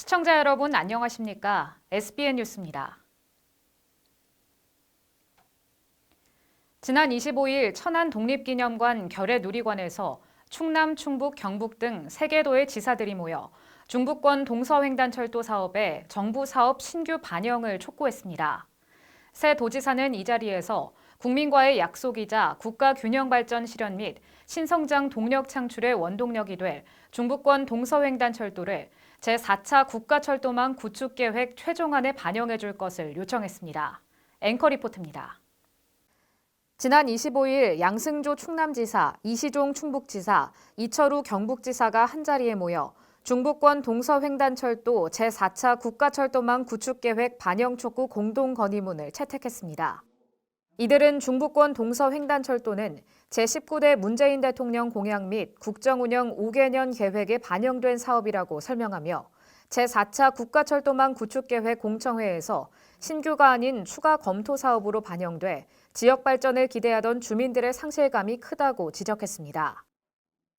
시청자 여러분 안녕하십니까? SBN 뉴스입니다. 지난 25일 천안 독립기념관 결의누리관에서 충남, 충북, 경북 등 3개 도의 지사들이 모여 중부권 동서횡단철도 사업에 정부 사업 신규 반영을 촉구했습니다. 새 도지사는 이 자리에서 국민과의 약속이자 국가균형발전 실현 및 신성장 동력 창출의 원동력이 될 중부권 동서횡단철도를 제4차 국가철도망 구축계획 최종안에 반영해 줄 것을 요청했습니다. 앵커 리포트입니다. 지난 25일 양승조 충남지사, 이시종 충북지사, 이철우 경북지사가 한자리에 모여 중부권 동서횡단철도 제4차 국가철도망 구축계획 반영 촉구 공동건의문을 채택했습니다. 이들은 중부권 동서횡단철도는 제19대 문재인 대통령 공약 및 국정운영 5개년 계획에 반영된 사업이라고 설명하며 제4차 국가철도망 구축계획 공청회에서 신규가 아닌 추가 검토 사업으로 반영돼 지역 발전을 기대하던 주민들의 상실감이 크다고 지적했습니다.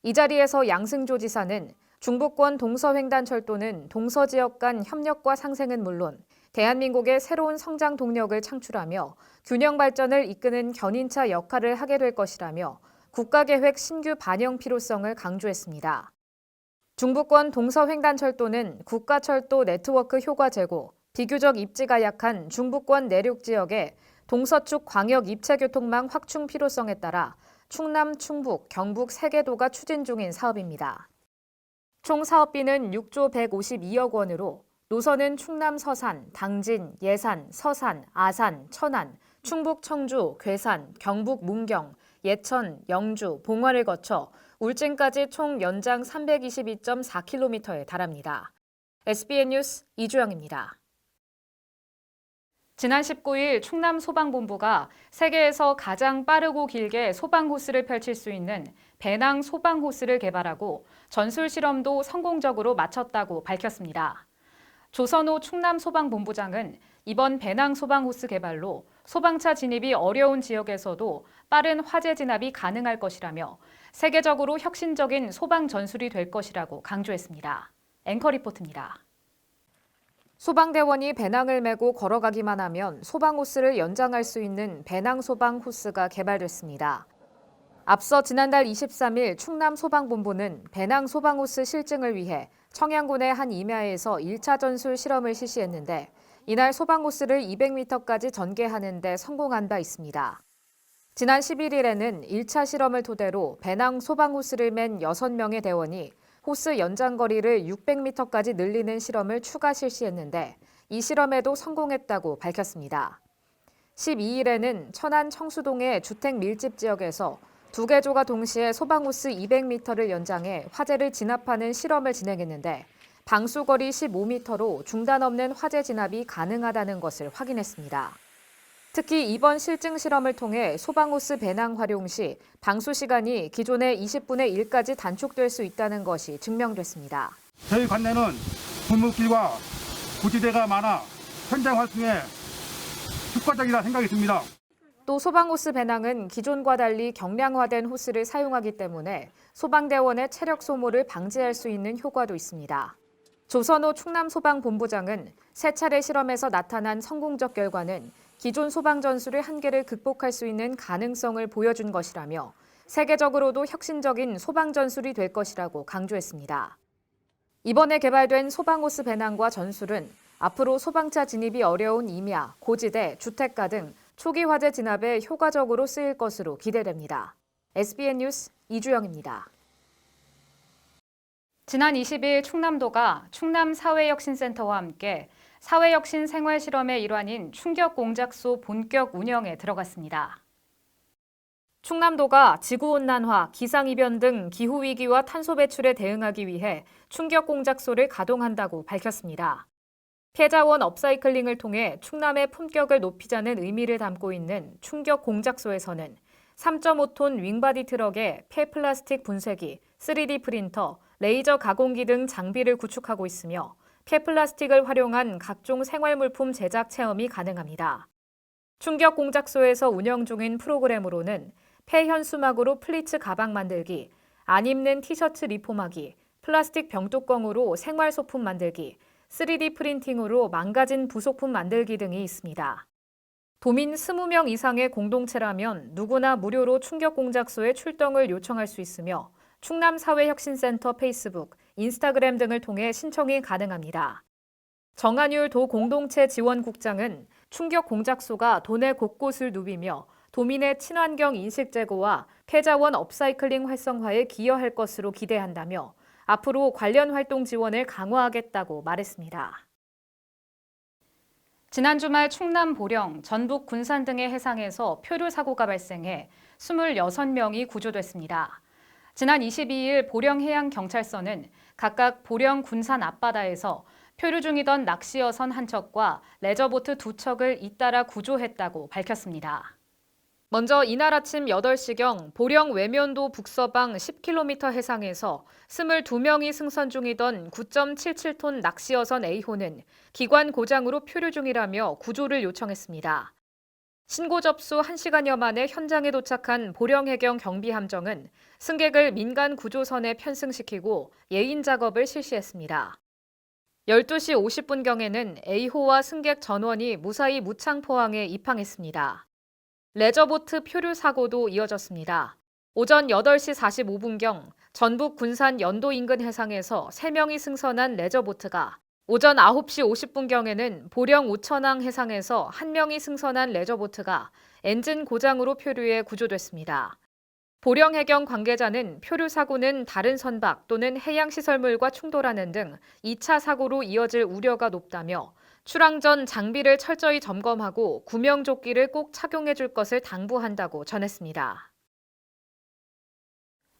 이 자리에서 양승조 지사는 중부권 동서횡단철도는 동서지역 간 협력과 상생은 물론 대한민국의 새로운 성장 동력을 창출하며 균형 발전을 이끄는 견인차 역할을 하게 될 것이라며 국가계획 신규 반영 필요성을 강조했습니다. 중부권 동서횡단철도는 국가철도 네트워크 효과 제고, 비교적 입지가 약한 중부권 내륙 지역의 동서축 광역 입체교통망 확충 필요성에 따라 충남, 충북, 경북 3개도가 추진 중인 사업입니다. 총 사업비는 6조 152억 원으로 노선은 충남 서산, 당진, 예산, 서산, 아산, 천안, 충북 청주, 괴산, 경북 문경, 예천, 영주, 봉화를 거쳐 울진까지 총 연장 322.4km에 달합니다. SBN 뉴스 이주영입니다. 지난 19일 충남소방본부가 세계에서 가장 빠르고 길게 소방호스를 펼칠 수 있는 배낭 소방호스를 개발하고 전술 실험도 성공적으로 마쳤다고 밝혔습니다. 조선호 충남소방본부장은 이번 배낭 소방호스 개발로 소방차 진입이 어려운 지역에서도 빠른 화재 진압이 가능할 것이라며 세계적으로 혁신적인 소방 전술이 될 것이라고 강조했습니다. 앵커 리포트입니다. 소방대원이 배낭을 메고 걸어가기만 하면 소방호스를 연장할 수 있는 배낭 소방호스가 개발됐습니다. 앞서 지난달 23일 충남소방본부는 배낭 소방호스 실증을 위해 청양군의 한 임야에서 1차 전술 실험을 실시했는데 이날 소방호스를 200m까지 전개하는 데 성공한 바 있습니다. 지난 11일에는 1차 실험을 토대로 배낭 소방호스를 맨 6명의 대원이 호스 연장거리를 600m까지 늘리는 실험을 추가 실시했는데 이 실험에도 성공했다고 밝혔습니다. 12일에는 천안 청수동의 주택 밀집 지역에서 2개조가 동시에 소방호스 200m를 연장해 화재를 진압하는 실험을 진행했는데 방수거리 15m로 중단 없는 화재 진압이 가능하다는 것을 확인했습니다. 특히 이번 실증 실험을 통해 소방호스 배낭 활용 시 방수 시간이 기존의 20분의 1까지 단축될 수 있다는 것이 증명됐습니다. 저희 관내는 분무길과 구지대가 많아 현장 활동에 효과적이라 생각이 듭니다. 또 소방호스 배낭은 기존과 달리 경량화된 호스를 사용하기 때문에 소방대원의 체력 소모를 방지할 수 있는 효과도 있습니다. 조선호 충남소방본부장은 3차례 실험에서 나타난 성공적 결과는 기존 소방 전술의 한계를 극복할 수 있는 가능성을 보여준 것이라며 세계적으로도 혁신적인 소방 전술이 될 것이라고 강조했습니다. 이번에 개발된 소방호스 배낭과 전술은 앞으로 소방차 진입이 어려운 임야, 고지대, 주택가 등 초기 화재 진압에 효과적으로 쓰일 것으로 기대됩니다. SBN 뉴스 이주영입니다. 지난 20일 충남도가 충남사회혁신센터와 함께 사회혁신 생활실험의 일환인 충격공작소 본격 운영에 들어갔습니다. 충남도가 지구온난화, 기상이변 등 기후위기와 탄소 배출에 대응하기 위해 충격공작소를 가동한다고 밝혔습니다. 폐자원 업사이클링을 통해 충남의 품격을 높이자는 의미를 담고 있는 충격공작소에서는 3.5톤 윙바디 트럭에 폐플라스틱 분쇄기, 3D 프린터, 레이저 가공기 등 장비를 구축하고 있으며 폐플라스틱을 활용한 각종 생활물품 제작 체험이 가능합니다. 충격공작소에서 운영 중인 프로그램으로는 폐현수막으로 플리츠 가방 만들기, 안 입는 티셔츠 리폼하기, 플라스틱 병뚜껑으로 생활소품 만들기, 3D 프린팅으로 망가진 부속품 만들기 등이 있습니다. 도민 20명 이상의 공동체라면 누구나 무료로 충격 공작소에 출동을 요청할 수 있으며 충남사회혁신센터 페이스북, 인스타그램 등을 통해 신청이 가능합니다. 정한율 도 공동체 지원국장은 충격 공작소가 도내 곳곳을 누비며 도민의 친환경 인식 제고와 폐자원 업사이클링 활성화에 기여할 것으로 기대한다며 앞으로 관련 활동 지원을 강화하겠다고 말했습니다. 지난 주말 충남 보령, 전북 군산 등의 해상에서 표류 사고가 발생해 26명이 구조됐습니다. 지난 22일 보령해양경찰서는 각각 보령 군산 앞바다에서 표류 중이던 낚시여선 한 척과 레저보트 2척을 잇따라 구조했다고 밝혔습니다. 먼저 이날 아침 8시경 보령 외면도 북서방 10km 해상에서 22명이 승선 중이던 9.77톤 낚시여선 A호는 기관 고장으로 표류 중이라며 구조를 요청했습니다. 신고 접수 1시간여 만에 현장에 도착한 보령해경 경비함정은 승객을 민간 구조선에 편승시키고 예인 작업을 실시했습니다. 12시 50분경에는 A호와 승객 전원이 무사히 무창포항에 입항했습니다. 레저보트 표류 사고도 이어졌습니다. 오전 8시 45분경 전북 군산 연도 인근 해상에서 3명이 승선한 레저보트가 오전 9시 50분경에는 보령 우천항 해상에서 1명이 승선한 레저보트가 엔진 고장으로 표류해 구조됐습니다. 보령해경 관계자는 표류 사고는 다른 선박 또는 해양시설물과 충돌하는 등 2차 사고로 이어질 우려가 높다며 출항 전 장비를 철저히 점검하고 구명조끼를 꼭 착용해 줄 것을 당부한다고 전했습니다.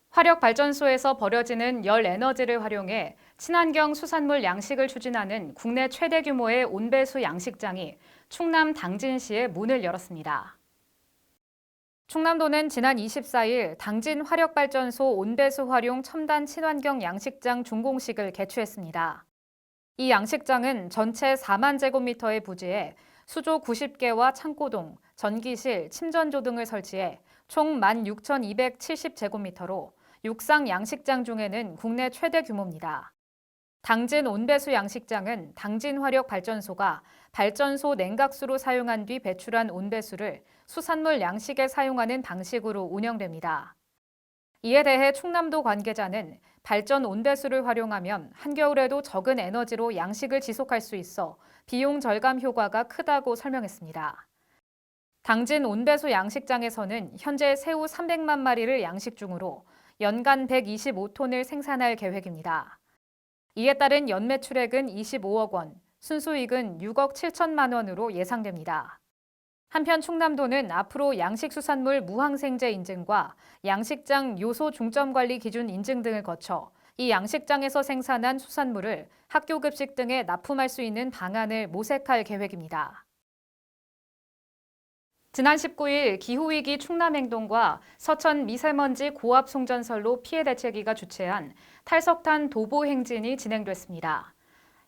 화력발전소에서 버려지는 열 에너지를 활용해 친환경 수산물 양식을 추진하는 국내 최대 규모의 온배수 양식장이 충남 당진시에 문을 열었습니다. 충남도는 지난 24일 당진 화력발전소 온배수 활용 첨단 친환경 양식장 준공식을 개최했습니다. 이 양식장은 전체 4만 제곱미터의 부지에 수조 90개와 창고동, 전기실, 침전조 등을 설치해 총 16,270제곱미터로 육상 양식장 중에는 국내 최대 규모입니다. 당진 온배수 양식장은 당진 화력 발전소가 발전소 냉각수로 사용한 뒤 배출한 온배수를 수산물 양식에 사용하는 방식으로 운영됩니다. 이에 대해 충남도 관계자는 발전 온배수를 활용하면 한겨울에도 적은 에너지로 양식을 지속할 수 있어 비용 절감 효과가 크다고 설명했습니다. 당진 온배수 양식장에서는 현재 새우 300만 마리를 양식 중으로 연간 125톤을 생산할 계획입니다. 이에 따른 연매출액은 25억 원, 순수익은 6억 7천만 원으로 예상됩니다. 한편 충남도는 앞으로 양식수산물 무항생제 인증과 양식장 요소 중점관리 기준 인증 등을 거쳐 이 양식장에서 생산한 수산물을 학교급식 등에 납품할 수 있는 방안을 모색할 계획입니다. 지난 19일 기후위기 충남행동과 서천 미세먼지 고압 송전선로 피해 대책위가 주최한 탈석탄 도보 행진이 진행됐습니다.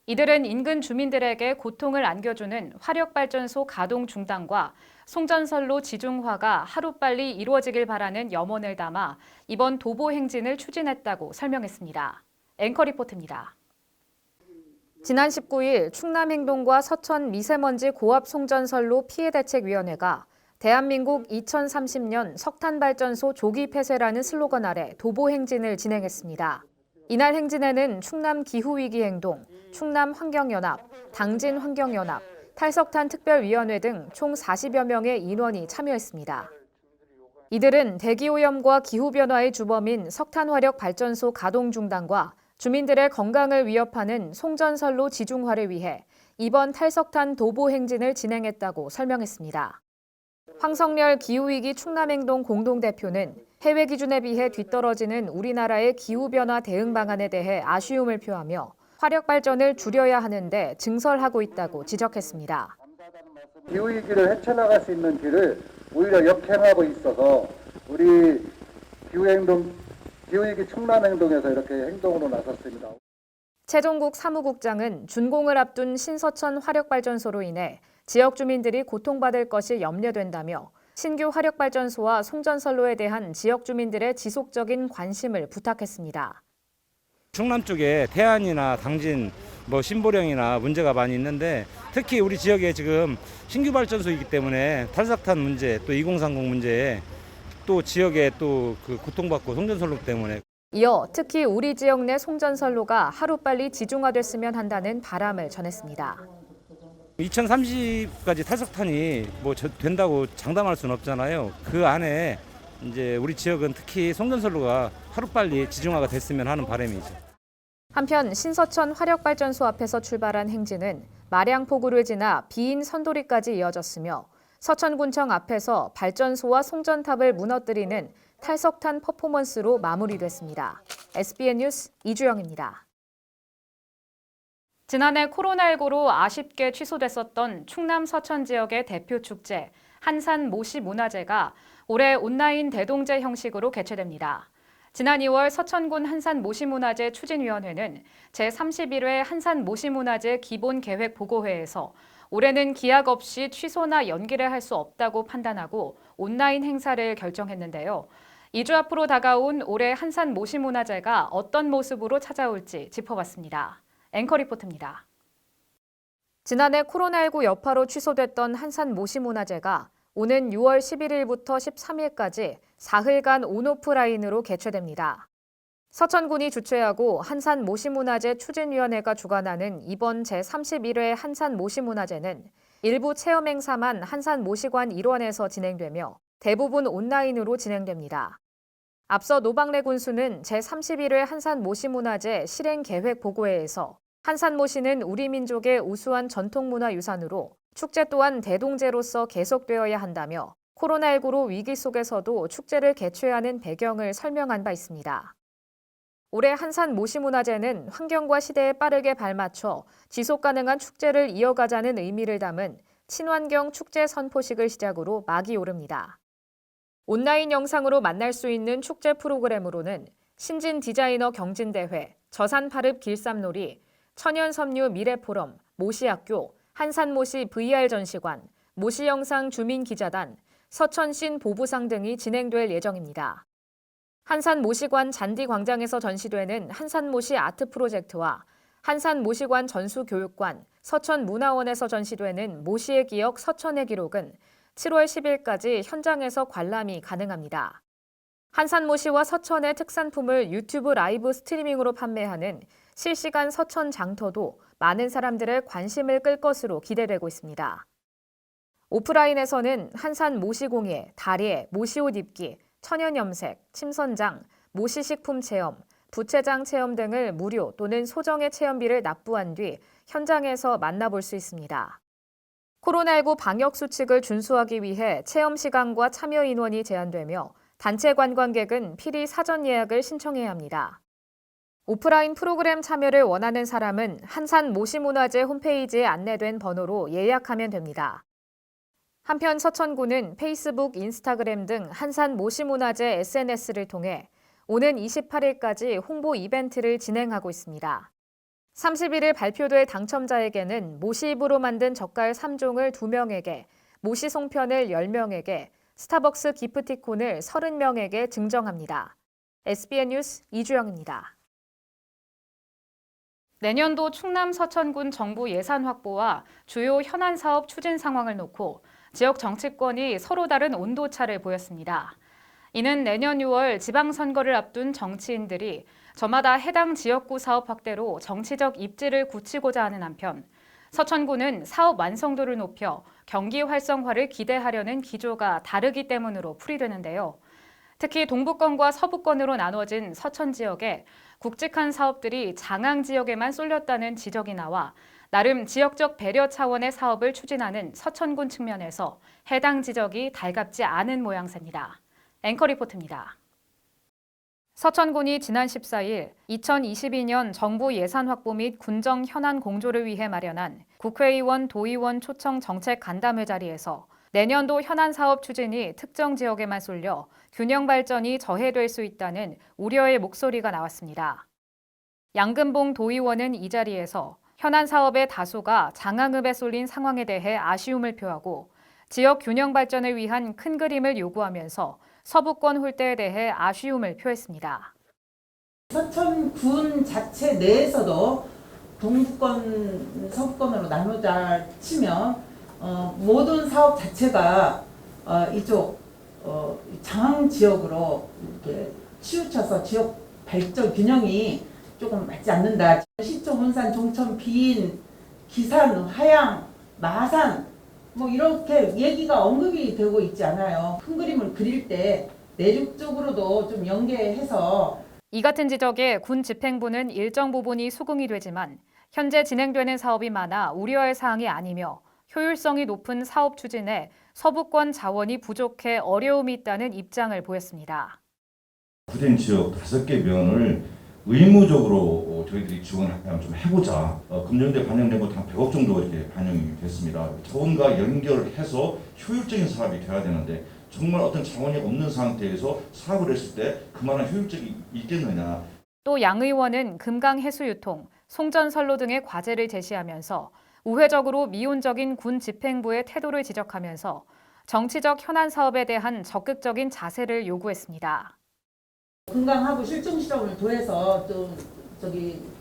이들은 인근 주민들에게 고통을 안겨주는 화력발전소 가동 중단과 송전선로 지중화가 하루빨리 이루어지길 바라는 염원을 담아 이번 도보 행진을 추진했다고 설명했습니다. 앵커 리포트입니다. 지난 19일 충남행동과 서천 미세먼지 고압 송전선로 피해대책위원회가 대한민국 2030년 석탄발전소 조기 폐쇄라는 슬로건 아래 도보 행진을 진행했습니다. 이날 행진에는 충남 기후위기행동, 충남환경연합, 당진환경연합, 탈석탄 특별위원회 등 총 40여 명의 인원이 참여했습니다. 이들은 대기오염과 기후변화의 주범인 석탄화력 발전소 가동 중단과 주민들의 건강을 위협하는 송전선로 지중화를 위해 이번 탈석탄 도보 행진을 진행했다고 설명했습니다. 황성렬 기후위기 충남행동 공동대표는 해외 기준에 비해 뒤떨어지는 우리나라의 기후변화 대응 방안에 대해 아쉬움을 표하며 화력발전을 줄여야 하는데 증설하고 있다고 지적했습니다. 기후위기를 헤쳐나갈 수 있는 길을 오히려 역행하고 있어서 우리 기후위기 충남행동에서 이렇게 행동으로 나섰습니다. 최종국 사무국장은 준공을 앞둔 신서천 화력발전소로 인해 지역 주민들이 고통받을 것이 염려된다며 신규 화력발전소와 송전선로에 대한 지역 주민들의 지속적인 관심을 부탁했습니다. 충남 쪽에 태안이나 당진, 신보령이나 문제가 많이 있는데 특히 우리 지역에 지금 신규 발전소이기 때문에 탈석탄 문제, 또 2030 문제에 또 지역에 또 그 고통받고 송전선로 때문에 이어 특히 우리 지역 내 송전선로가 하루빨리 지중화됐으면 한다는 바람을 전했습니다. 2030까지 탈석탄이 된다고 장담할 수는 없잖아요. 그 안에 이제 우리 지역은 특히 송전선로가 하루빨리 지중화가 됐으면 하는 바람이죠. 한편 신서천 화력발전소 앞에서 출발한 행진은 마량포구를 지나 비인 선도리까지 이어졌으며 서천군청 앞에서 발전소와 송전탑을 무너뜨리는 탈석탄 퍼포먼스로 마무리됐습니다. SBN 뉴스 이주영입니다. 지난해 코로나19로 아쉽게 취소됐었던 충남 서천 지역의 대표 축제 한산 모시 문화제가 올해 온라인 대동제 형식으로 개최됩니다. 지난 2월 서천군 한산 모시문화제 추진위원회는 제31회 한산 모시문화제 기본계획 보고회에서 올해는 기약 없이 취소나 연기를 할 수 없다고 판단하고 온라인 행사를 결정했는데요. 2주 앞으로 다가온 올해 한산 모시문화제가 어떤 모습으로 찾아올지 짚어봤습니다. 앵커 리포트입니다. 지난해 코로나19 여파로 취소됐던 한산 모시문화제가 오는 6월 11일부터 13일까지 4흘간 온오프라인으로 개최됩니다. 서천군이 주최하고 한산 모시문화제 추진위원회가 주관하는 이번 제31회 한산 모시문화제는 일부 체험 행사만 한산 모시관 일원에서 진행되며 대부분 온라인으로 진행됩니다. 앞서 노방래 군수는 제31회 한산 모시문화제 실행 계획 보고회에서 한산 모시는 우리 민족의 우수한 전통문화 유산으로 축제 또한 대동제로서 계속되어야 한다며 코로나19로 위기 속에서도 축제를 개최하는 배경을 설명한 바 있습니다. 올해 한산 모시문화제는 환경과 시대에 빠르게 발맞춰 지속가능한 축제를 이어가자는 의미를 담은 친환경 축제 선포식을 시작으로 막이 오릅니다. 온라인 영상으로 만날 수 있는 축제 프로그램으로는 신진 디자이너 경진대회, 저산파릅 길쌈놀이, 천연섬유 미래포럼, 모시학교, 한산모시 VR 전시관, 모시영상 주민기자단, 서천신 보부상 등이 진행될 예정입니다. 한산모시관 잔디광장에서 전시되는 한산모시 아트 프로젝트와 한산모시관 전수교육관, 서천문화원에서 전시되는 모시의 기억 서천의 기록은 7월 10일까지 현장에서 관람이 가능합니다. 한산모시와 서천의 특산품을 유튜브 라이브 스트리밍으로 판매하는 실시간 서천 장터도 많은 사람들의 관심을 끌 것으로 기대되고 있습니다. 오프라인에서는 한산 모시공예, 다리에 모시옷 입기, 천연염색, 침선장, 모시식품 체험, 부채장 체험 등을 무료 또는 소정의 체험비를 납부한 뒤 현장에서 만나볼 수 있습니다. 코로나19 방역 수칙을 준수하기 위해 체험 시간과 참여 인원이 제한되며 단체 관광객은 필히 사전 예약을 신청해야 합니다. 오프라인 프로그램 참여를 원하는 사람은 한산 모시문화제 홈페이지에 안내된 번호로 예약하면 됩니다. 한편 서천군은 페이스북, 인스타그램 등 한산 모시문화제 SNS를 통해 오는 28일까지 홍보 이벤트를 진행하고 있습니다. 31일 발표될 당첨자에게는 모시잎으로 만든 젓갈 3종을 2명에게, 모시 송편을 10명에게, 스타벅스 기프티콘을 30명에게 증정합니다. SBN 뉴스 이주영입니다. 내년도 충남 서천군 정부 예산 확보와 주요 현안 사업 추진 상황을 놓고 지역 정치권이 서로 다른 온도차를 보였습니다. 이는 내년 6월 지방선거를 앞둔 정치인들이 저마다 해당 지역구 사업 확대로 정치적 입지를 굳히고자 하는 한편 서천군은 사업 완성도를 높여 경기 활성화를 기대하려는 기조가 다르기 때문으로 풀이되는데요. 특히 동부권과 서부권으로 나눠진 서천 지역에 굵직한 사업들이 장항 지역에만 쏠렸다는 지적이 나와 나름 지역적 배려 차원의 사업을 추진하는 서천군 측면에서 해당 지적이 달갑지 않은 모양새입니다. 앵커 리포트입니다. 서천군이 지난 14일 2022년 정부 예산 확보 및 군정 현안 공조를 위해 마련한 국회의원, 도의원 초청 정책 간담회 자리에서 내년도 현안 사업 추진이 특정 지역에만 쏠려 균형 발전이 저해될 수 있다는 우려의 목소리가 나왔습니다. 양금봉 도의원은 이 자리에서 현안 사업의 다수가 장항읍에 쏠린 상황에 대해 아쉬움을 표하고 지역 균형 발전을 위한 큰 그림을 요구하면서 서부권 홀대에 대해 아쉬움을 표했습니다. 서천군 자체 내에서도 동부권, 서부권으로 나누자 치면 모든 사업 자체가 이쪽 장항 지역으로 이렇게 치우쳐서 지역 발전 균형이 조금 맞지 않는다. 시청, 혼산, 종천, 비인, 기산, 화양, 마산 뭐 이렇게 얘기가 언급이 되고 있지 않아요. 큰 그림을 그릴 때 내륙 쪽으로도 좀 연계해서 이 같은 지적에 군 집행부는 일정 부분이 수긍이 되지만 현재 진행되는 사업이 많아 우려할 사항이 아니며 효율성이 높은 사업 추진에 서부권 자원이 부족해 어려움이 있다는 입장을 보였습니다. 구된 지역 5개 면을 의무적으로 저희들이 지원을 좀 해보자. 금년도에 반영된 것도 한 100억 정도 이렇게 반영이 됐습니다. 자원과 연결해서 효율적인 사업이 돼야 되는데 정말 어떤 자원이 없는 상태에서 사업을 했을 때 그만한 효율적이 있겠느냐. 또 양 의원은 금강 해수유통, 송전선로 등의 과제를 제시하면서 우회적으로 미온적인 군 집행부의 태도를 지적하면서 정치적 현안 사업에 대한 적극적인 자세를 요구했습니다. 금강하고 실증 실험을 더해서 좀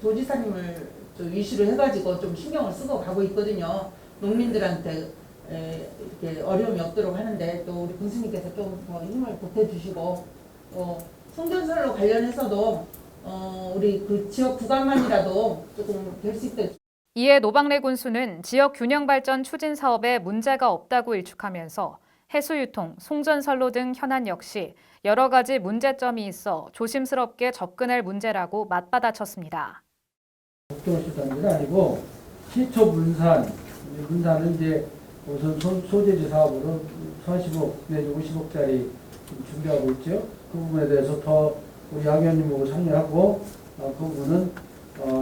도지사님을 좀 이슈를 해가지고 좀 신경을 쓰고 가고 있거든요. 농민들한테 이렇게 어려움이 없도록 하는데 또 우리 군수님께서 좀 더 힘을 보태주시고 송전선로 관련해서도 우리 그 지역 구간만이라도 조금 될 수 있도록. 이에 노방래 군수는 지역 균형 발전 추진 사업에 문제가 없다고 일축하면서 해수유통, 송전선로 등 현안 역시 여러 가지 문제점이 있어 조심스럽게 접근할 문제라고 맞받아쳤습니다. 국경수단이 아니고 시초 분산은 이제 우선 소재지 사업으로 40억 내지 50억짜리 준비하고 있죠. 그 부분에 대해서 더 우리 양 의원님하고 상의하고 그 부분은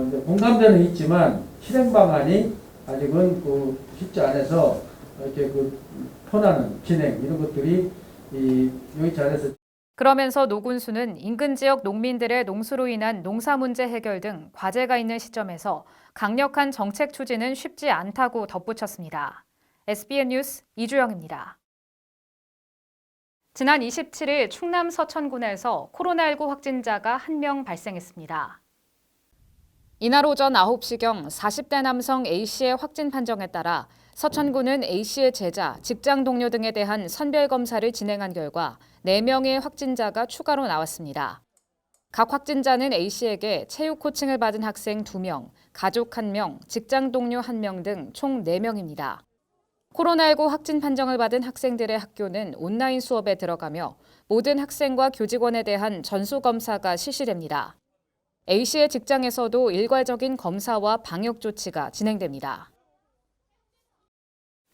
이제 공감대는 있지만 실행 방안이 아직은 쉽지 않아서 이렇게 편하는 진행 이런 것들이 여기 자리에서. 그러면서 노 군수는 인근 지역 농민들의 농수로 인한 농사 문제 해결 등 과제가 있는 시점에서 강력한 정책 추진은 쉽지 않다고 덧붙였습니다. SBN 뉴스 이주영입니다. 지난 27일 충남 서천군에서 코로나19 확진자가 1명 발생했습니다. 이날 오전 9시경 40대 남성 A씨의 확진 판정에 따라 서천군은 A씨의 제자, 직장 동료 등에 대한 선별검사를 진행한 결과 4명의 확진자가 추가로 나왔습니다. 각 확진자는 A씨에게 체육 코칭을 받은 학생 2명, 가족 1명, 직장 동료 1명 등 총 4명입니다. 코로나19 확진 판정을 받은 학생들의 학교는 온라인 수업에 들어가며 모든 학생과 교직원에 대한 전수검사가 실시됩니다. A씨의 직장에서도 일괄적인 검사와 방역 조치가 진행됩니다.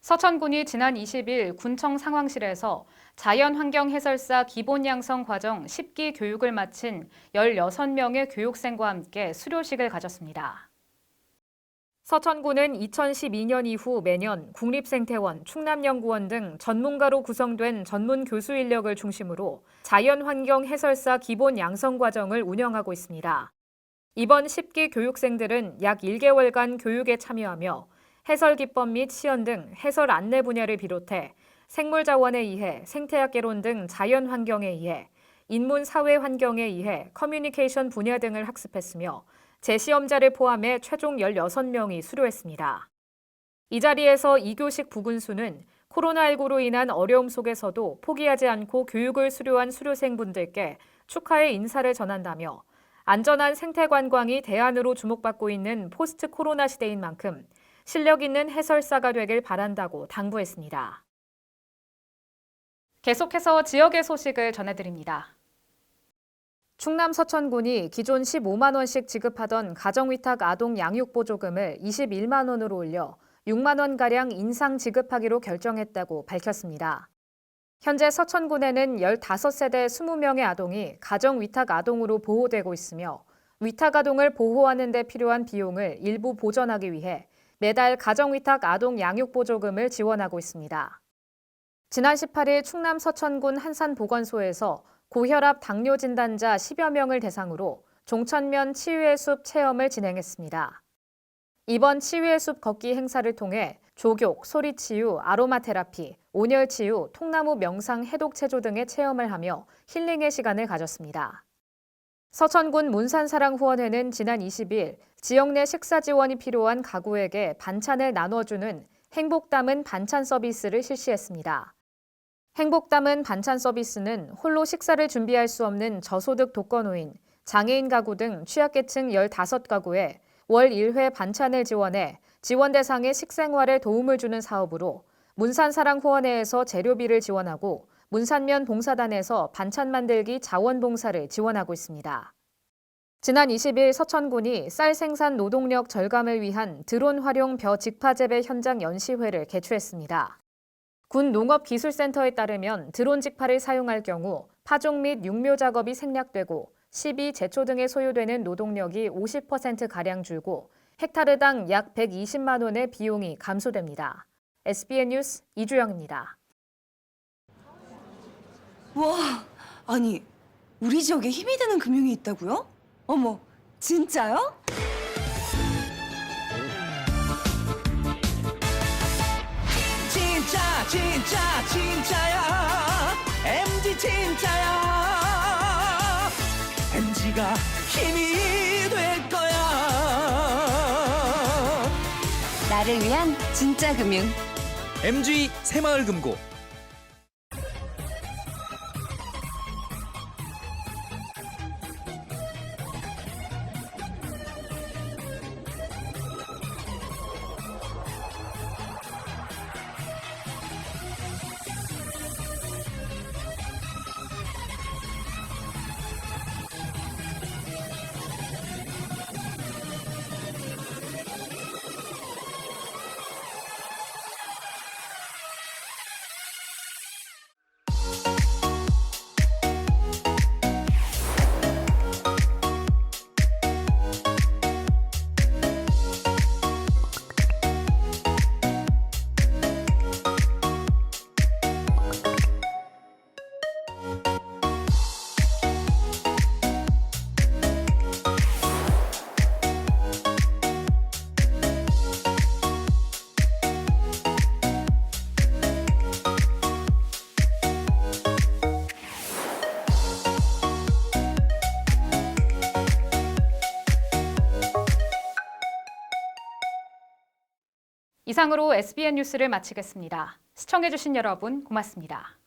서천군이 지난 20일 군청 상황실에서 자연환경해설사 기본양성 과정 10기 교육을 마친 16명의 교육생과 함께 수료식을 가졌습니다. 서천군은 2012년 이후 매년 국립생태원, 충남연구원 등 전문가로 구성된 전문 교수 인력을 중심으로 자연환경해설사 기본양성과정을 운영하고 있습니다. 이번 10기 교육생들은 약 1개월간 교육에 참여하며 해설 기법 및 시연 등 해설 안내 분야를 비롯해 생물자원에 의해 생태학개론 등 자연환경에 의해 인문 사회 환경에 의해 커뮤니케이션 분야 등을 학습했으며 재시험자를 포함해 최종 16명이 수료했습니다. 이 자리에서 이교식 부군수는 코로나19로 인한 어려움 속에서도 포기하지 않고 교육을 수료한 수료생분들께 축하의 인사를 전한다며 안전한 생태관광이 대안으로 주목받고 있는 포스트 코로나 시대인 만큼 실력 있는 해설사가 되길 바란다고 당부했습니다. 계속해서 지역의 소식을 전해드립니다. 충남 서천군이 기존 15만 원씩 지급하던 가정위탁 아동 양육보조금을 21만 원으로 올려 6만 원가량 인상 지급하기로 결정했다고 밝혔습니다. 현재 서천군에는 15세대 20명의 아동이 가정위탁 아동으로 보호되고 있으며 위탁 아동을 보호하는 데 필요한 비용을 일부 보전하기 위해 매달 가정위탁 아동 양육보조금을 지원하고 있습니다. 지난 18일 충남 서천군 한산보건소에서 고혈압 당뇨 진단자 10여 명을 대상으로 종천면 치유의 숲 체험을 진행했습니다. 이번 치유의 숲 걷기 행사를 통해 조교, 소리치유, 아로마 테라피, 온열치유, 통나무 명상 해독 체조 등의 체험을 하며 힐링의 시간을 가졌습니다. 서천군 문산사랑후원회는 지난 20일 지역 내 식사 지원이 필요한 가구에게 반찬을 나눠주는 행복 담은 반찬 서비스를 실시했습니다. 행복 담은 반찬 서비스는 홀로 식사를 준비할 수 없는 저소득 독거노인, 장애인 가구 등 취약계층 15가구에 월 1회 반찬을 지원해 지원 대상의 식생활에 도움을 주는 사업으로 문산사랑후원회에서 재료비를 지원하고 문산면 봉사단에서 반찬 만들기 자원봉사를 지원하고 있습니다. 지난 20일 서천군이 쌀 생산 노동력 절감을 위한 드론 활용 벼 직파 재배 현장 연시회를 개최했습니다. 군 농업기술센터에 따르면 드론 직파를 사용할 경우 파종 및 육묘 작업이 생략되고 시비, 제초 등에 소요되는 노동력이 50%가량 줄고 헥타르당 약 120만 원의 비용이 감소됩니다. SBN 뉴스 이주영입니다. 와, 아니 우리 지역에 힘이 되는 금융이 있다고요? 어머, 진짜요? 진짜야 MG 진짜야 MG가 힘이 될 거야. 나를 위한 진짜 금융. MG 새마을금고. 이상으로 SBN 뉴스를 마치겠습니다. 시청해주신 여러분 고맙습니다.